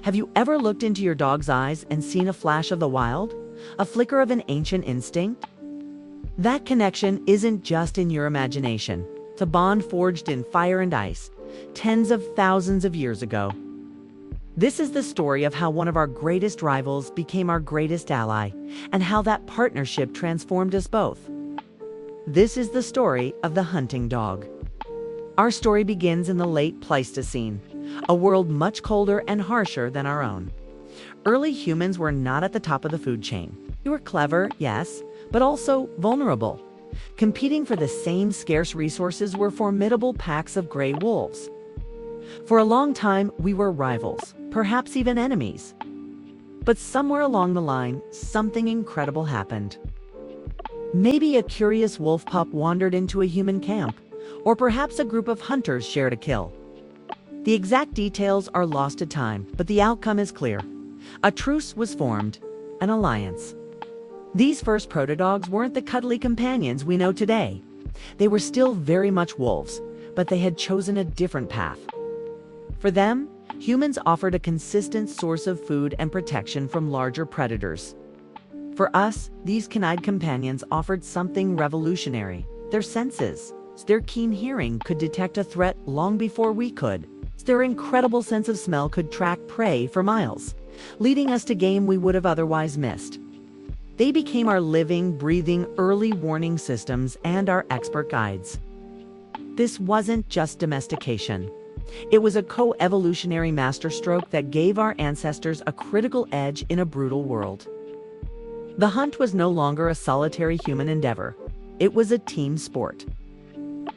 Have you ever looked into your dog's eyes and seen a flash of the wild? A flicker of an ancient instinct? That connection isn't just in your imagination. It's a bond forged in fire and ice, tens of thousands of years ago. This is the story of how one of our greatest rivals became our greatest ally, and how that partnership transformed us both. This is the story of the hunting dog. Our story begins in the late Pleistocene, a world much colder and harsher than our own. Early humans were not at the top of the food chain. They were clever, yes, but also vulnerable. Competing for the same scarce resources were formidable packs of gray wolves. For a long time, we were rivals, perhaps even enemies. But somewhere along the line, something incredible happened. Maybe a curious wolf pup wandered into a human camp, or perhaps a group of hunters shared a kill. The exact details are lost to time, but the outcome is clear. A truce was formed, an alliance. These first proto-dogs weren't the cuddly companions we know today. They were still very much wolves, but they had chosen a different path. For them, humans offered a consistent source of food and protection from larger predators. For us, these canine companions offered something revolutionary: their senses. Their keen hearing could detect a threat long before we could. Their incredible sense of smell could track prey for miles, leading us to game we would have otherwise missed. They became our living, breathing, early warning systems and our expert guides. This wasn't just domestication. It was a co-evolutionary masterstroke that gave our ancestors a critical edge in a brutal world. The hunt was no longer a solitary human endeavor. It was a team sport.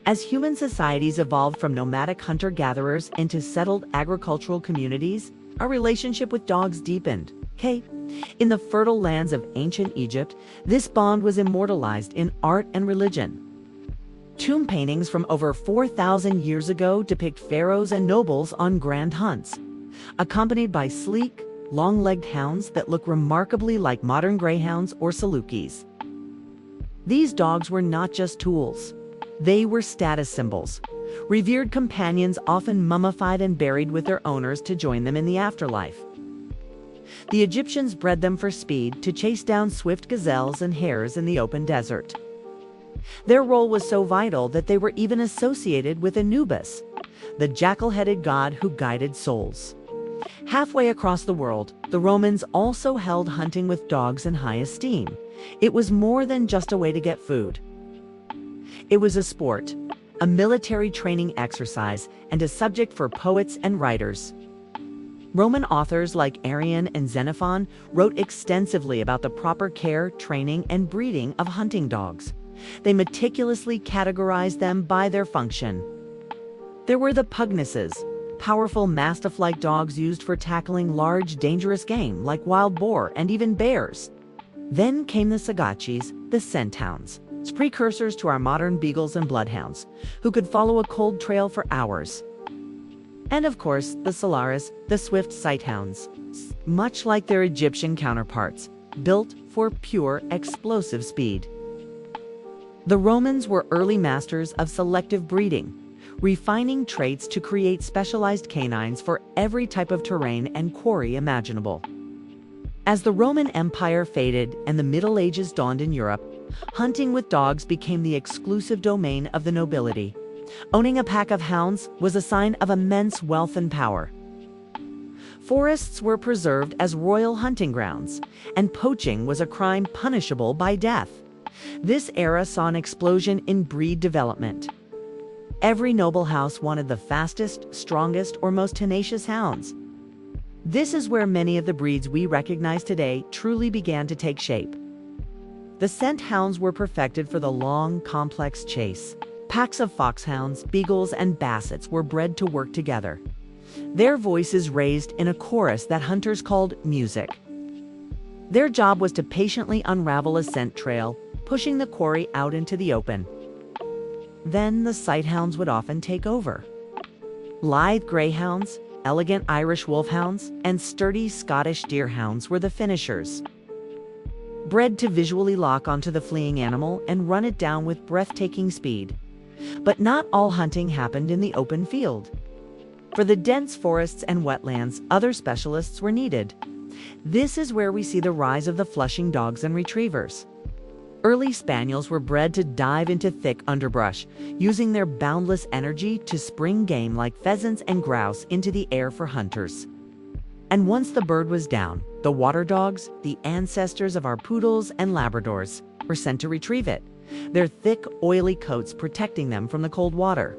As human societies evolved from nomadic hunter-gatherers into settled agricultural communities, our relationship with dogs deepened. In the fertile lands of ancient Egypt, this bond was immortalized in art and religion. Tomb paintings from over 4,000 years ago depict pharaohs and nobles on grand hunts, accompanied by sleek, long-legged hounds that look remarkably like modern greyhounds or salukis. These dogs were not just tools. They were status symbols, revered companions often mummified and buried with their owners to join them in the afterlife. The Egyptians bred them for speed, to chase down swift gazelles and hares in the open desert. Their role was so vital that they were even associated with Anubis, the jackal-headed god who guided souls. Halfway across the world, the Romans also held hunting with dogs in high esteem. It was more than just a way to get food. It was a sport, a military training exercise, and a subject for poets and writers. Roman authors like Arrian and Xenophon wrote extensively about the proper care, training, and breeding of hunting dogs. They meticulously categorized them by their function. There were the pugnaces, powerful mastiff-like dogs used for tackling large, dangerous game like wild boar and even bears. Then came the sagachis, the scent hounds, precursors to our modern beagles and bloodhounds, who could follow a cold trail for hours. And of course, the Solaris, the swift sight hounds, much like their Egyptian counterparts, built for pure, explosive speed. The Romans were early masters of selective breeding, refining traits to create specialized canines for every type of terrain and quarry imaginable. As the Roman Empire faded and the Middle Ages dawned in Europe, hunting with dogs became the exclusive domain of the nobility. Owning a pack of hounds was a sign of immense wealth and power. Forests were preserved as royal hunting grounds, and poaching was a crime punishable by death. This era saw an explosion in breed development. Every noble house wanted the fastest, strongest, or most tenacious hounds. This is where many of the breeds we recognize today truly began to take shape. The scent hounds were perfected for the long, complex chase. Packs of foxhounds, beagles, and bassets were bred to work together. Their voices raised in a chorus that hunters called music. Their job was to patiently unravel a scent trail, pushing the quarry out into the open. Then the sighthounds would often take over. Lithe greyhounds, elegant Irish wolfhounds, and sturdy Scottish deerhounds were the finishers. Bred to visually lock onto the fleeing animal and run it down with breathtaking speed. But not all hunting happened in the open field. For the dense forests and wetlands, other specialists were needed. This is where we see the rise of the flushing dogs and retrievers. Early spaniels were bred to dive into thick underbrush, using their boundless energy to spring game like pheasants and grouse into the air for hunters. And once the bird was down, the water dogs, the ancestors of our poodles and Labradors, were sent to retrieve it, their thick, oily coats protecting them from the cold water.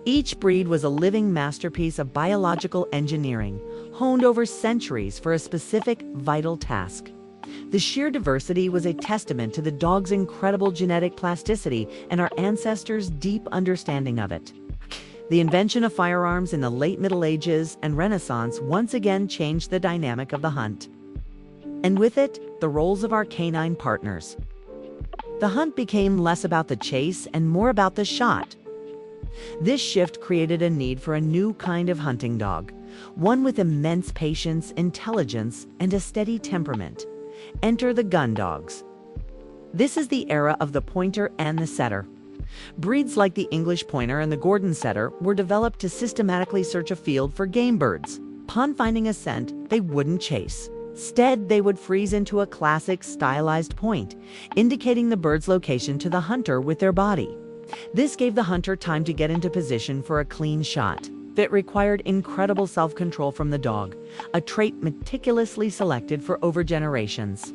Each breed was a living masterpiece of biological engineering, honed over centuries for a specific, vital task. The sheer diversity was a testament to the dog's incredible genetic plasticity and our ancestors' deep understanding of it. The invention of firearms in the late Middle Ages and Renaissance once again changed the dynamic of the hunt. And with it, the roles of our canine partners. The hunt became less about the chase and more about the shot. This shift created a need for a new kind of hunting dog, one with immense patience, intelligence, and a steady temperament. Enter the gun dogs. This is the era of the pointer and the setter. Breeds like the English Pointer and the Gordon Setter were developed to systematically search a field for game birds. Upon finding a scent, they wouldn't chase. Instead, they would freeze into a classic stylized point, indicating the bird's location to the hunter with their body. This gave the hunter time to get into position for a clean shot. It required incredible self-control from the dog, a trait meticulously selected for over generations.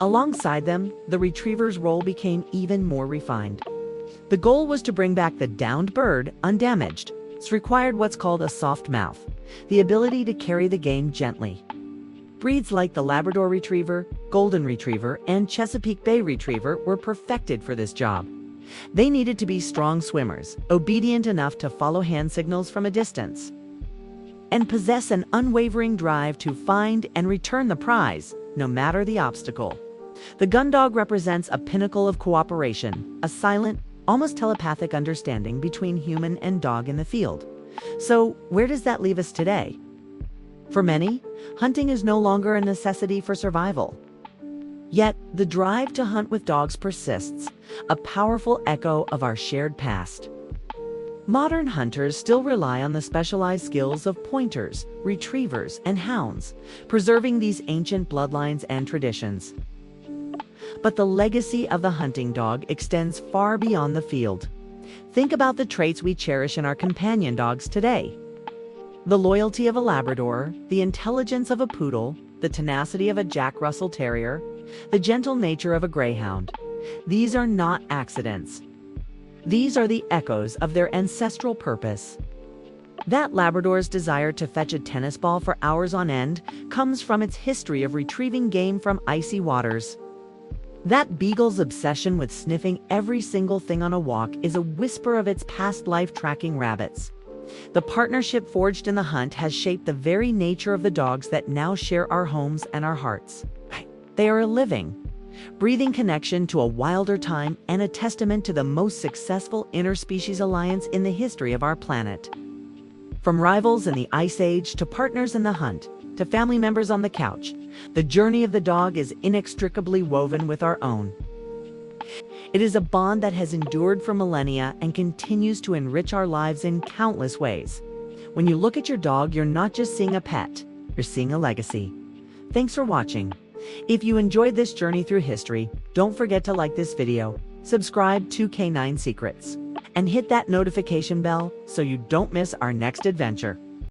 Alongside them, the retriever's role became even more refined. The goal was to bring back the downed bird undamaged. This required what's called a soft mouth, the ability to carry the game gently. Breeds like the Labrador Retriever, Golden Retriever, and Chesapeake Bay Retriever were perfected for this job. They needed to be strong swimmers, obedient enough to follow hand signals from a distance, and possess an unwavering drive to find and return the prize, no matter the obstacle. The gun dog represents a pinnacle of cooperation, a silent, almost telepathic understanding between human and dog in the field. So, where does that leave us today? For many, hunting is no longer a necessity for survival. Yet, the drive to hunt with dogs persists, a powerful echo of our shared past. Modern hunters still rely on the specialized skills of pointers, retrievers, and hounds, preserving these ancient bloodlines and traditions. But the legacy of the hunting dog extends far beyond the field. Think about the traits we cherish in our companion dogs today. The loyalty of a Labrador, the intelligence of a poodle, the tenacity of a Jack Russell Terrier, the gentle nature of a greyhound. These are not accidents. These are the echoes of their ancestral purpose. That Labrador's desire to fetch a tennis ball for hours on end comes from its history of retrieving game from icy waters. That Beagle's obsession with sniffing every single thing on a walk is a whisper of its past life tracking rabbits. The partnership forged in the hunt has shaped the very nature of the dogs that now share our homes and our hearts. They are a living, breathing connection to a wilder time and a testament to the most successful interspecies alliance in the history of our planet. From rivals in the Ice Age to partners in the hunt, to family members on the couch, the journey of the dog is inextricably woven with our own. It is a bond that has endured for millennia and continues to enrich our lives in countless ways. When you look at your dog, you're not just seeing a pet, you're seeing a legacy. Thanks for watching. If you enjoyed this journey through history, don't forget to like this video, subscribe to Canine Secrets, and hit that notification bell so you don't miss our next adventure.